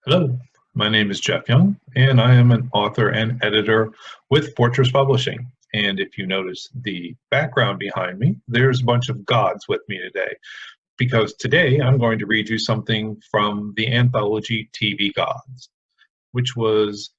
Hello, my name is Jeff Young, and I am an author and editor with Fortress Publishing. And if you notice the background behind me, there's a bunch of gods with me today, because today I'm going to read you something from the Anthology TV Gods, which was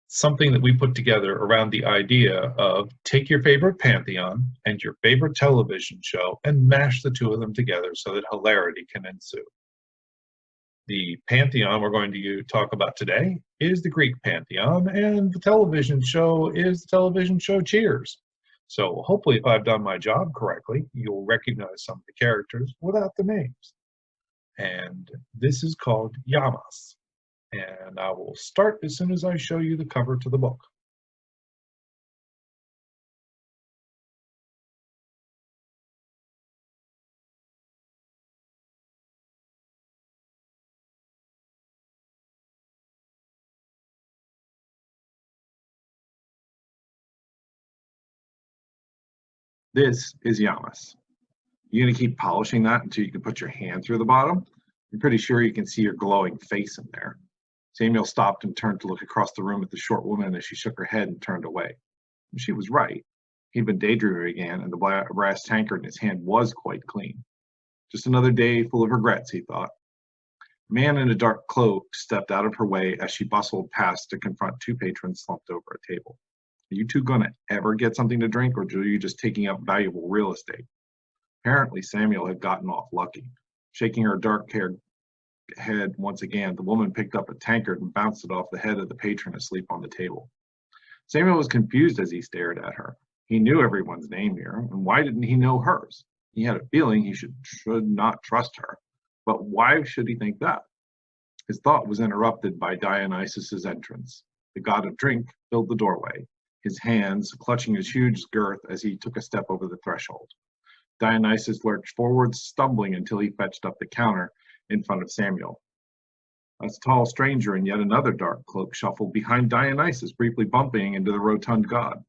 something that we put together around the idea of take your favorite pantheon and your favorite television show and mash the two of them together so that hilarity can ensue. The pantheon we're going to talk about today is the Greek pantheon, and the television show is the television show Cheers. So hopefully, if I've done my job correctly, you'll recognize some of the characters without the names. And this is called Yamas. And I will start as soon as I show you the cover to the book. This is Yamas. You're going to keep polishing that until you can put your hand through the bottom. I'm pretty sure you can see your glowing face in there. Samuel stopped and turned to look across the room at the short woman as she shook her head and turned away. And she was right. He'd been daydreaming again, and the brass tankard in his hand was quite clean. Just another day full of regrets, he thought. A man in a dark cloak stepped out of her way as she bustled past to confront two patrons slumped over a table. Are you two going to ever get something to drink, or are you just taking up valuable real estate? Apparently, Samuel had gotten off lucky. Shaking her dark-haired head once again, the woman picked up a tankard and bounced it off the head of the patron asleep on the table. Samuel was confused as he stared at her. He knew everyone's name here, and why didn't he know hers? He had a feeling he should not trust her. But why should he think that? His thought was interrupted by Dionysus's entrance. The god of drink filled the doorway, his hands clutching his huge girth as he took a step over the threshold. Dionysus lurched forward, stumbling until he fetched up the counter in front of Samuel. A tall stranger in yet another dark cloak shuffled behind Dionysus, briefly bumping into the rotund god.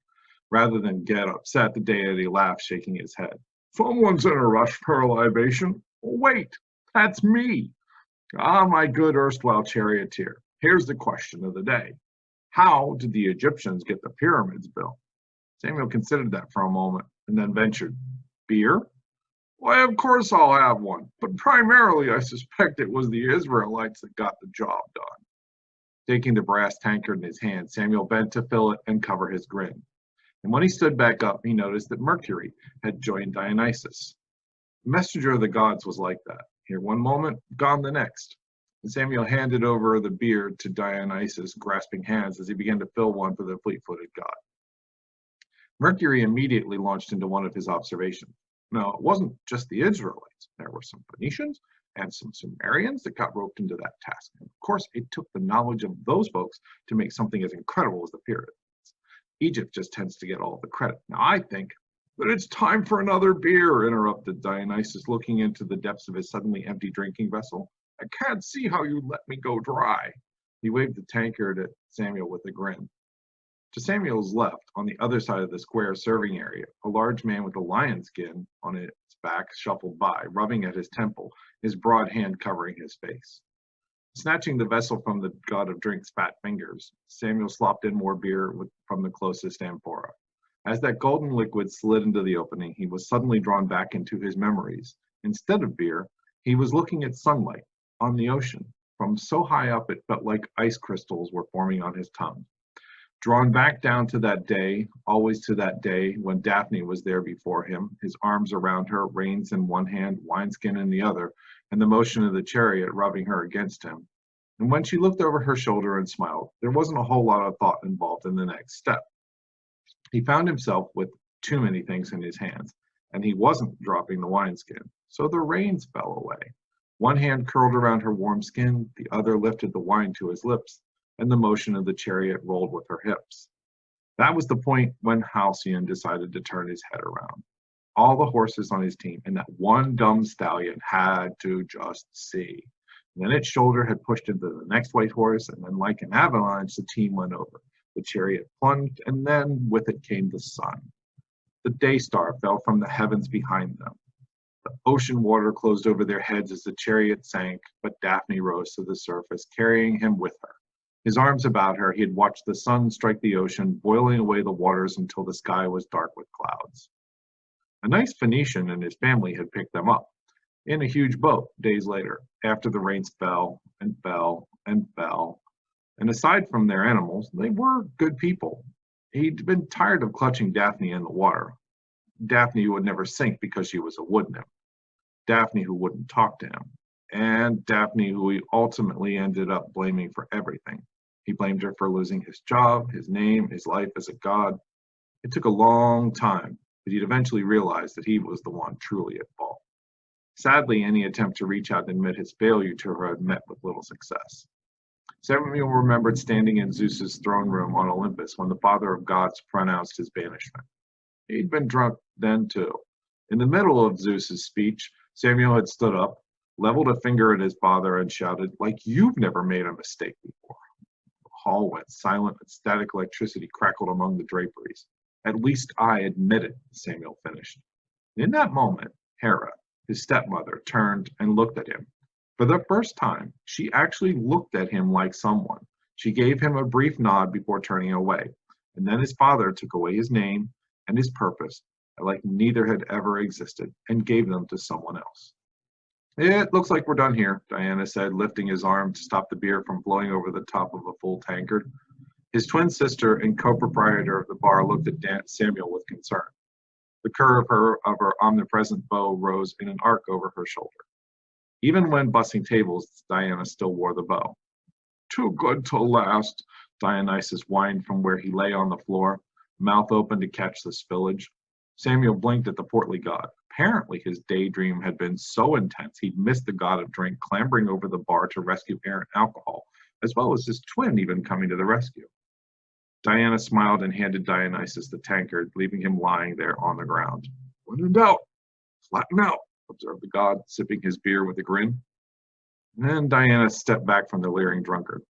Rather than get upset, the deity laughed, shaking his head. Someone's in a rush for a libation. Wait, that's me. Ah, my good erstwhile charioteer. Here's the question of the day. How did the Egyptians get the pyramids built? Samuel considered that for a moment and then ventured, beer? Why, of course I'll have one, but primarily I suspect it was the Israelites that got the job done. Taking the brass tankard in his hand, Samuel bent to fill it and cover his grin. And when he stood back up, he noticed that Mercury had joined Dionysus. The messenger of the gods was like that. Here one moment, gone the next. And Samuel handed over the beer to Dionysus, grasping hands as he began to fill one for the fleet-footed god. Mercury immediately launched into one of his observations. No, it wasn't just the Israelites. There were some Phoenicians and some Sumerians that got roped into that task. And of course, it took the knowledge of those folks to make something as incredible as the pyramids. Egypt just tends to get all the credit. Now, I think that it's time for another beer, interrupted Dionysus, looking into the depths of his suddenly empty drinking vessel. I can't see how you let me go dry. He waved the tankard at Samuel with a grin. To Samuel's left, on the other side of the square serving area, a large man with a lion skin on his back shuffled by, rubbing at his temple, his broad hand covering his face. Snatching the vessel from the god of drink's fat fingers, Samuel slopped in more beer from the closest amphora. As that golden liquid slid into the opening, he was suddenly drawn back into his memories. Instead of beer, he was looking at sunlight on the ocean. From so high up, it felt like ice crystals were forming on his tongue. Drawn back down to that day, always to that day, when Daphne was there before him, his arms around her, reins in one hand, wineskin in the other, and the motion of the chariot rubbing her against him. And when she looked over her shoulder and smiled, there wasn't a whole lot of thought involved in the next step. He found himself with too many things in his hands, and he wasn't dropping the wineskin, so the reins fell away. One hand curled around her warm skin, the other lifted the wine to his lips, and the motion of the chariot rolled with her hips. That was the point when Halcyon decided to turn his head around. All the horses on his team and that one dumb stallion had to just see. And then its shoulder had pushed into the next white horse, and then like an avalanche, the team went over. The chariot plunged, and then with it came the sun. The day star fell from the heavens behind them. Ocean water closed over their heads as the chariot sank, but Daphne rose to the surface, carrying him with her. His arms about her, he had watched the sun strike the ocean, boiling away the waters until the sky was dark with clouds. A nice Phoenician and his family had picked them up in a huge boat days later, after the rains fell and fell and fell. And aside from their animals, they were good people. He'd been tired of clutching Daphne in the water. Daphne who would never sink because she was a wood nymph. Daphne who wouldn't talk to him. And Daphne who he ultimately ended up blaming for everything. He blamed her for losing his job, his name, his life as a god. It took a long time, but he'd eventually realized that he was the one truly at fault. Sadly, any attempt to reach out and admit his failure to her had met with little success. Samuel remembered standing in Zeus's throne room on Olympus when the father of gods pronounced his banishment. He'd been drunk then too. In the middle of Zeus's speech, Samuel had stood up, leveled a finger at his father, and shouted, "Like you've never made a mistake before." The hall went silent and static electricity crackled among the draperies. "At least I admit it," Samuel finished. In that moment, Hera, his stepmother, turned and looked at him. For the first time, she actually looked at him like someone. She gave him a brief nod before turning away, and then his father took away his name and his purpose, like neither had ever existed, and gave them to someone else. "It looks like we're done here," Diana said, lifting his arm to stop the beer from flowing over the top of a full tankard. His twin sister and co-proprietor of the bar looked at Samuel with concern. The curve of her omnipresent bow rose in an arc over her shoulder. Even when bussing tables, Diana still wore the bow. "Too good to last," Dionysus whined from where he lay on the floor, mouth open to catch the spillage. Samuel blinked at the portly god. Apparently his daydream had been so intense he'd missed the god of drink clambering over the bar to rescue errant alcohol, as well as his twin even coming to the rescue. Diana smiled and handed Dionysus the tankard, leaving him lying there on the ground. "When in doubt, flatten out," observed the god, sipping his beer with a grin. Then Diana stepped back from the leering drunkard.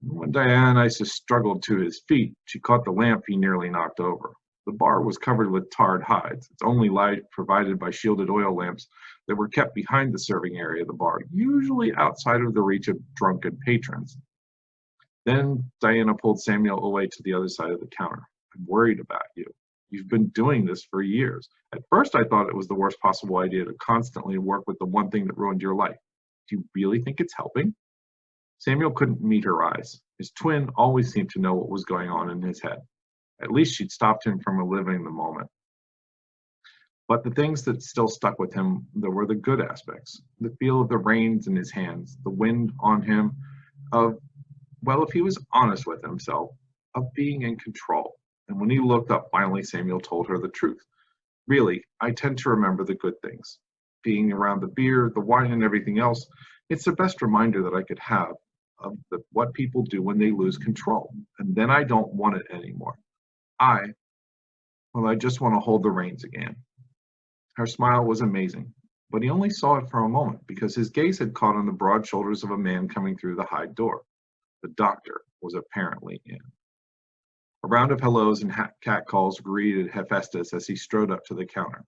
When Dionysus struggled to his feet, she caught the lamp he nearly knocked over. The bar was covered with tarred hides, its only light provided by shielded oil lamps that were kept behind the serving area of the bar, usually outside of the reach of drunken patrons. Then Diana pulled Samuel away to the other side of the counter. "I'm worried about you. You've been doing this for years. At first I thought it was the worst possible idea to constantly work with the one thing that ruined your life. Do you really think it's helping?" Samuel couldn't meet her eyes. His twin always seemed to know what was going on in his head. At least she'd stopped him from reliving the moment. But the things that still stuck with him, there were the good aspects. The feel of the reins in his hands, the wind on him, of, well, if he was honest with himself, of being in control. And when he looked up, finally Samuel told her the truth. "Really, I tend to remember the good things. Being around the beer, the wine, and everything else, it's the best reminder that I could have of what people do when they lose control. And then I don't want it anymore. I just want to hold the reins again." Her smile was amazing, but he only saw it for a moment because his gaze had caught on the broad shoulders of a man coming through the hide door. The doctor was apparently in. A round of hellos and catcalls greeted Hephaestus as he strode up to the counter.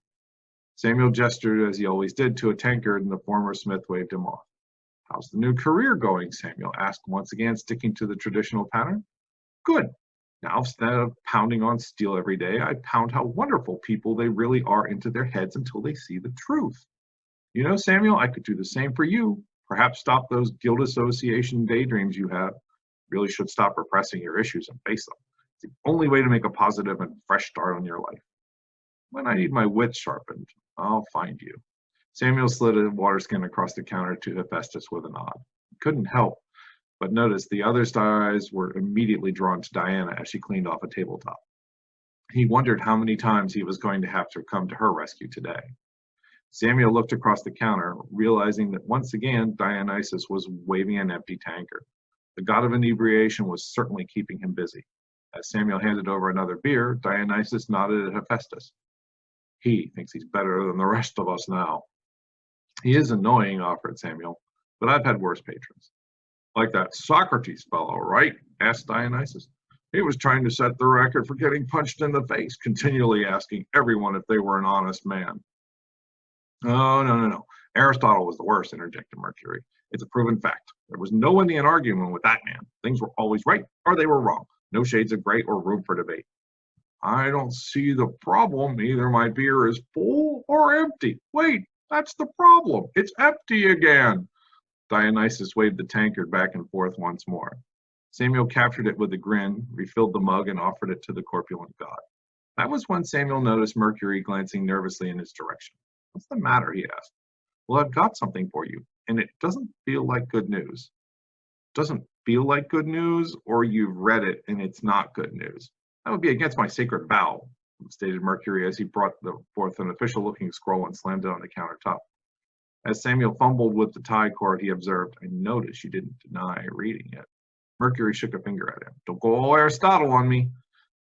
Samuel gestured, as he always did, to a tankard, and the former smith waved him off. "How's the new career going?" Samuel asked, once again sticking to the traditional pattern. "Good. Now, instead of pounding on steel every day, I pound how wonderful people they really are into their heads until they see the truth. You know, Samuel, I could do the same for you. Perhaps stop those guilt association daydreams you have. Really should stop repressing your issues and face them. It's the only way to make a positive and fresh start on your life. When I need my wits sharpened, I'll find you." Samuel slid a water skin across the counter to Hephaestus with a nod. He couldn't help but notice the other's eyes were immediately drawn to Diana as she cleaned off a tabletop. He wondered how many times he was going to have to come to her rescue today. Samuel looked across the counter, realizing that once again Dionysus was waving an empty tankard. The god of inebriation was certainly keeping him busy. As Samuel handed over another beer, Dionysus nodded at Hephaestus. "He thinks he's better than the rest of us now." "He is annoying," offered Samuel, "but I've had worse patrons." "Like that Socrates fellow, right?" asked Dionysus. "He was trying to set the record for getting punched in the face, continually asking everyone if they were an honest man." Oh, no, no, no. Aristotle was the worst, interjected Mercury. It's a proven fact. There was no one in the argument with that man. Things were always right or they were wrong. No shades of gray or room for debate. I don't see the problem. Either my beer is full or empty. Wait, that's the problem. It's empty again. Dionysus waved the tankard back and forth once more. Samuel captured it with a grin, refilled the mug, and offered it to the corpulent god. That was when Samuel noticed Mercury glancing nervously in his direction. What's the matter? He asked. Well, I've got something for you, and it doesn't feel like good news. Doesn't feel like good news, or you've read it and it's not good news. That would be against my sacred vow, stated Mercury as he brought forth an official-looking scroll and slammed it on the countertop. As Samuel fumbled with the tie cord, he observed, I noticed you didn't deny reading it. Mercury shook a finger at him. Don't go all Aristotle on me.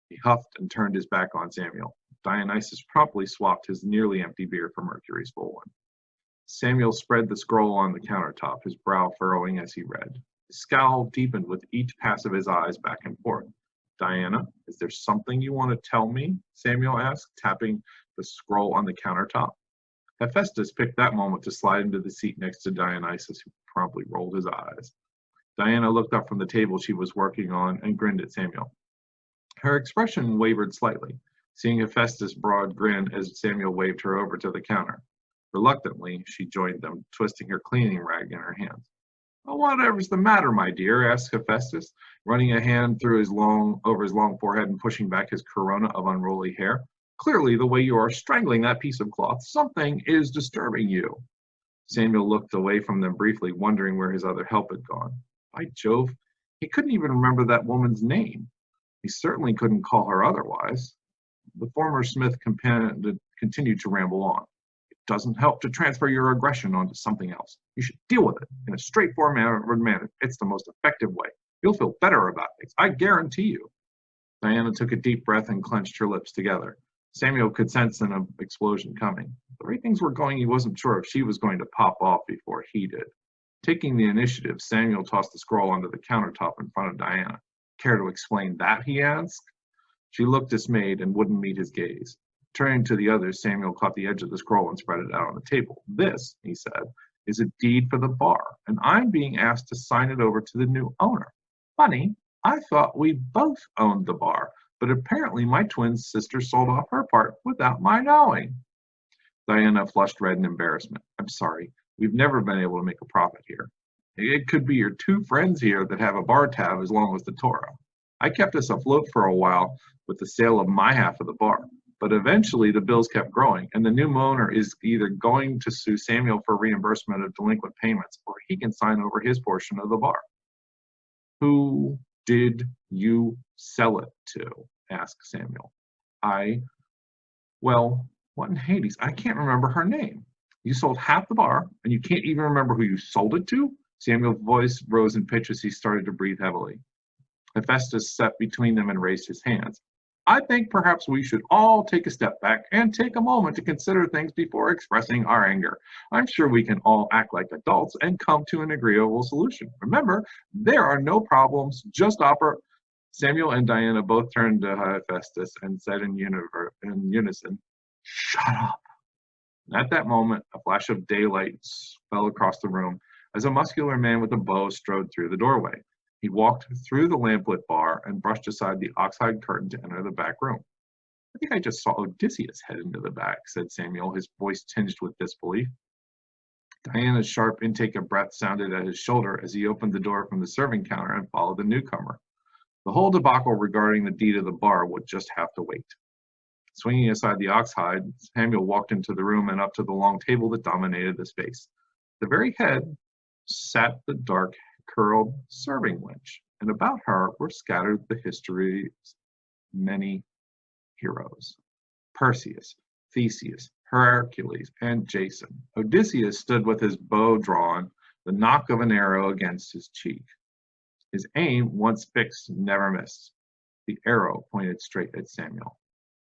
He huffed and turned his back on Samuel. Dionysus promptly swapped his nearly empty beer for Mercury's full one. Samuel spread the scroll on the countertop, his brow furrowing as he read. His scowl deepened with each pass of his eyes back and forth. Diana, is there something you want to tell me? Samuel asked, tapping the scroll on the countertop. Hephaestus picked that moment to slide into the seat next to Dionysus, who promptly rolled his eyes. Diana looked up from the table she was working on and grinned at Samuel. Her expression wavered slightly, seeing Hephaestus' broad grin as Samuel waved her over to the counter. Reluctantly, she joined them, twisting her cleaning rag in her hands. Well, whatever's the matter, my dear? Asked Hephaestus, running a hand through over his long forehead and pushing back his corona of unruly hair. Clearly, the way you are strangling that piece of cloth, something is disturbing you. Samuel looked away from them briefly, wondering where his other help had gone. By Jove, he couldn't even remember that woman's name. He certainly couldn't call her otherwise. The former smith continued to ramble on. It doesn't help to transfer your aggression onto something else. You should deal with it in a straightforward manner. It's the most effective way. You'll feel better about things, I guarantee you. Diana took a deep breath and clenched her lips together. Samuel could sense an explosion coming. The way things were going, he wasn't sure if she was going to pop off before he did. Taking the initiative, Samuel tossed the scroll onto the countertop in front of Diana. Care to explain that? He asked. She looked dismayed and wouldn't meet his gaze. Turning to the others, Samuel caught the edge of the scroll and spread it out on the table. This, he said, is a deed for the bar, and I'm being asked to sign it over to the new owner. Funny, I thought we both owned the bar, but apparently my twin sister sold off her part without my knowing. Diana flushed red in embarrassment. I'm sorry, we've never been able to make a profit here. It could be your two friends here that have a bar tab as long as the Torah. I kept us afloat for a while with the sale of my half of the bar, but eventually the bills kept growing, and the new owner is either going to sue Samuel for reimbursement of delinquent payments, or he can sign over his portion of the bar. Who did you sell it to? Asked Samuel. Well, what in Hades? I can't remember her name. You sold half the bar, and you can't even remember who you sold it to? Samuel's voice rose in pitch as he started to breathe heavily. Hephaestus sat between them and raised his hands. I think perhaps we should all take a step back and take a moment to consider things before expressing our anger. I'm sure we can all act like adults and come to an agreeable solution. Remember, there are no problems, just Samuel and Diana both turned to Hephaestus and said in unison, Shut up. And at that moment, a flash of daylight fell across the room as a muscular man with a bow strode through the doorway. He walked through the lamplit bar and brushed aside the oxhide curtain to enter the back room. I think I just saw Odysseus head into the back, said Samuel, his voice tinged with disbelief. Diana's sharp intake of breath sounded at his shoulder as he opened the door from the serving counter and followed the newcomer. The whole debacle regarding the deed of the bar would just have to wait. Swinging aside the oxhide, Samuel walked into the room and up to the long table that dominated the space. At the very head sat the dark, curled serving wench, and about her were scattered the history's many heroes. Perseus, Theseus, Hercules, and Jason. Odysseus stood with his bow drawn, the knock of an arrow against his cheek. His aim, once fixed, never missed. The arrow pointed straight at Samuel.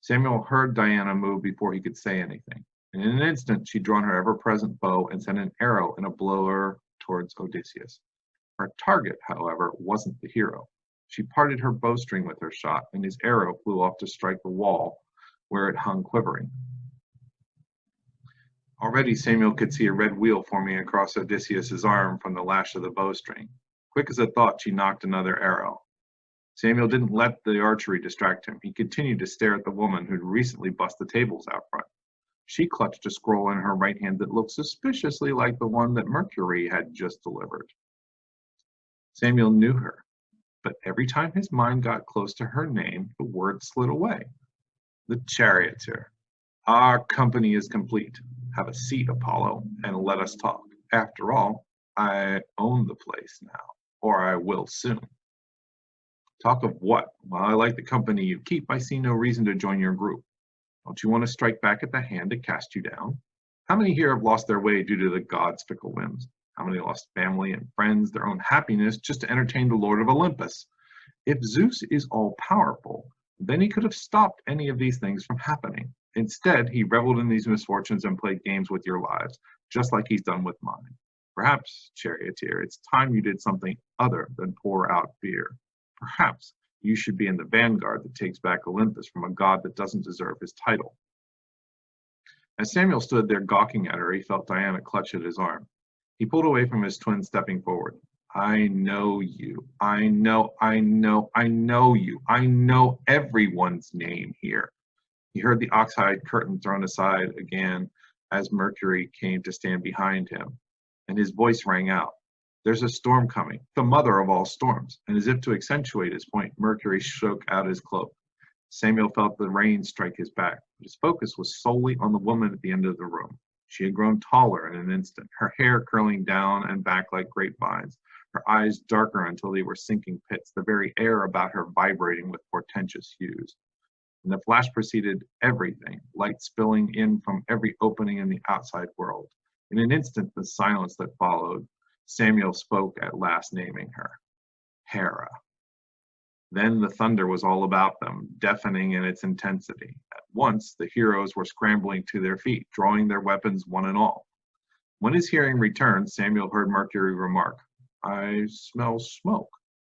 Samuel heard Diana move before he could say anything. In an instant, she'd drawn her ever-present bow and sent an arrow in a blower towards Odysseus. Her target, however, wasn't the hero. She parted her bowstring with her shot, and his arrow flew off to strike the wall where it hung quivering. Already Samuel could see a red wheel forming across Odysseus's arm from the lash of the bowstring. Quick as a thought, she nocked another arrow. Samuel didn't let the archery distract him. He continued to stare at the woman who'd recently bussed the tables out front. She clutched a scroll in her right hand that looked suspiciously like the one that Mercury had just delivered. Samuel knew her, but every time his mind got close to her name, the word slid away. The charioteer. Our company is complete. Have a seat, Apollo, and let us talk. After all, I own the place now, or I will soon. Talk of what? Well, I like the company you keep. I see no reason to join your group. Don't you want to strike back at the hand that cast you down? How many here have lost their way due to the gods' fickle whims? How many lost family and friends, their own happiness, just to entertain the Lord of Olympus? If Zeus is all-powerful, then he could have stopped any of these things from happening. Instead, he reveled in these misfortunes and played games with your lives, just like he's done with mine. Perhaps, charioteer, it's time you did something other than pour out beer. Perhaps you should be in the vanguard that takes back Olympus from a god that doesn't deserve his title. As Samuel stood there gawking at her, he felt Diana clutch at his arm. He pulled away from his twin, stepping forward. I know you. I know you. I know everyone's name here. He heard the oxhide curtain thrown aside again as Mercury came to stand behind him, and his voice rang out. There's a storm coming, the mother of all storms. And as if to accentuate his point, Mercury shook out his cloak. Samuel felt the rain strike his back, but his focus was solely on the woman at the end of the room. She had grown taller in an instant, her hair curling down and back like grapevines, her eyes darker until they were sinking pits, the very air about her vibrating with portentous hues. And the flash preceded everything, light spilling in from every opening in the outside world. In an instant, the silence that followed, Samuel spoke at last, naming her. Hera. Then the thunder was all about them, deafening in its intensity. At once, the heroes were scrambling to their feet, drawing their weapons one and all. When his hearing returned, Samuel heard Mercury remark, I smell smoke.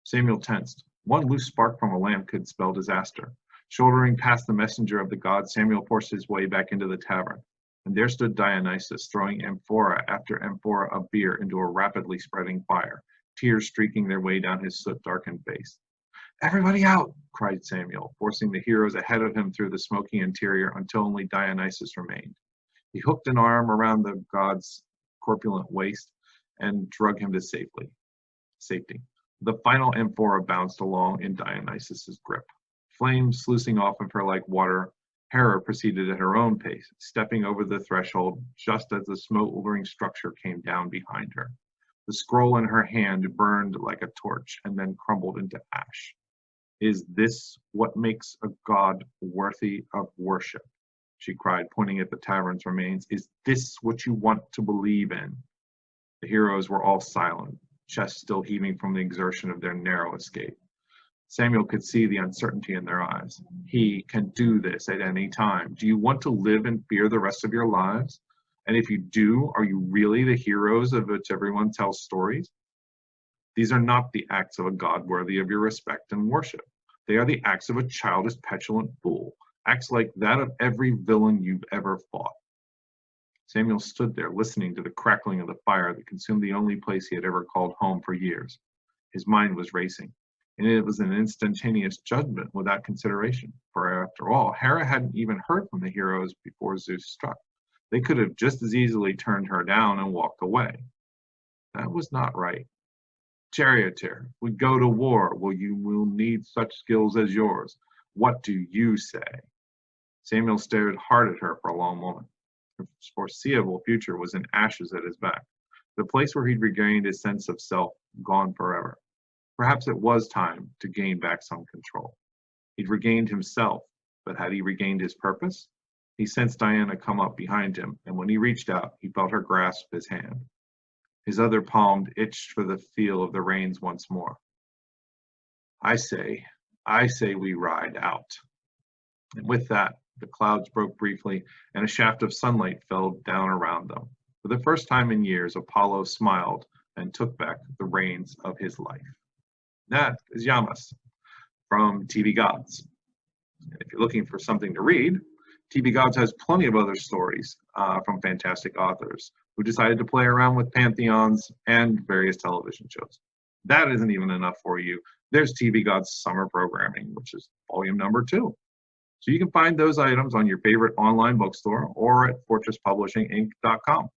Samuel tensed. One loose spark from a lamp could spell disaster. Shouldering past the messenger of the gods, Samuel forced his way back into the tavern. And there stood Dionysus, throwing amphora after amphora of beer into a rapidly spreading fire, tears streaking their way down his soot-darkened face. Everybody out, cried Samuel, forcing the heroes ahead of him through the smoky interior until only Dionysus remained. He hooked an arm around the god's corpulent waist and drug him to safety. The final amphora bounced along in Dionysus's grip. Flames sluicing off of her like water, Hera proceeded at her own pace, stepping over the threshold just as the smoldering structure came down behind her. The scroll in her hand burned like a torch and then crumbled into ash. Is this what makes a god worthy of worship? She cried, pointing at the tavern's remains. Is this what you want to believe in? The heroes were all silent, chests still heaving from the exertion of their narrow escape. Samuel could see the uncertainty in their eyes. He can do this at any time. Do you want to live in fear the rest of your lives? And if you do, are you really the heroes of which everyone tells stories? These are not the acts of a god worthy of your respect and worship. They are the acts of a childish, petulant fool, acts like that of every villain you've ever fought. Samuel stood there listening to the crackling of the fire that consumed the only place he had ever called home for years. His mind was racing, and it was an instantaneous judgment without consideration, for after all, Hera hadn't even heard from the heroes before Zeus struck. They could have just as easily turned her down and walked away. That was not right. Charioteer, we go to war. Will need such skills as yours. What do you say? Samuel stared hard at her for a long moment. His foreseeable future was in ashes at his back, the place where he'd regained his sense of self, gone forever. Perhaps it was time to gain back some control. He'd regained himself, but had he regained his purpose? He sensed Diana come up behind him, and when he reached out, he felt her grasp his hand. His other palm itched for the feel of the reins once more. I say we ride out. And with that, the clouds broke briefly, and a shaft of sunlight fell down around them. For the first time in years, Apollo smiled and took back the reins of his life. That is Yamas from TV Gods. And if you're looking for something to read, TV Gods has plenty of other stories from fantastic authors who decided to play around with pantheons and various television shows. That isn't even enough for you. There's TV Gods Summer Programming, which is volume number 2. So you can find those items on your favorite online bookstore or at fortresspublishinginc.com.